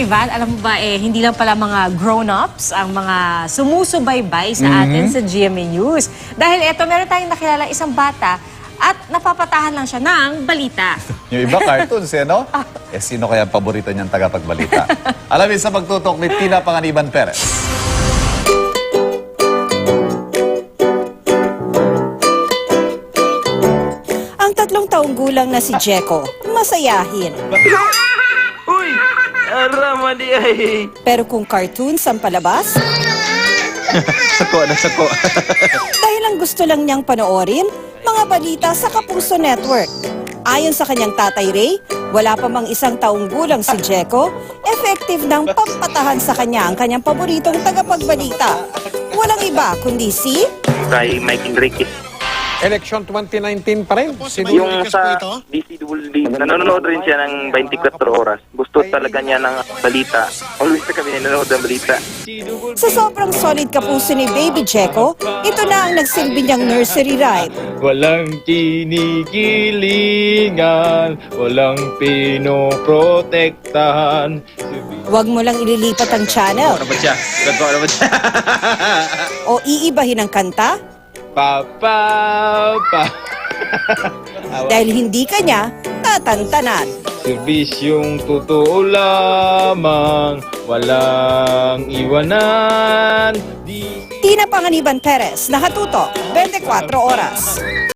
Ivan, alam mo ba hindi lang pala mga grown-ups ang mga sumusubaybay sa atin sa GMA News. Dahil meron tayong nakilala isang bata at napapatahan lang siya ng balita. Yung iba cartoons, no? Sino kaya ang paborito niyang tagapagbalita? Alamin sa pagtutok ni Tina Panganiban Perez. Ang 3 taong gulang na si Jeko, masayahin. Uy! Arama di ay! Pero kung cartoons ang palabas, Sako na sako. dahil ang gusto lang niyang panoorin, mga balita sa Kapuso Network. Ayon sa kanyang tatay Ray, wala pa mang 1 taong gulang si Jeko, effective ng pampatahan sa kanya ang kanyang paboritong tagapagbalita. Walang iba kundi si Kay Mike Enriquez. Election 2019 pa rin. Yung sa DCWD, nanonood rin siya ng 24 oras. Gusto talaga niya ng balita. Always na kami nanonood ng balita. sa sobrang solid kapuso ni Baby Jeko, ito na ang nagsilbi niyang nursery rhyme. Walang kinikilingan, walang pinoprotektahan. Huwag mo lang ililipat ang channel Ano ba siya? Ano ba siya? o iibahin ang kanta Pa, pa, pa. dahil hindi ka niya tatantanan. Serbisyong totoo lamang, walang iwanan. Tina Panganiban Perez, nakatutok, 24 oras.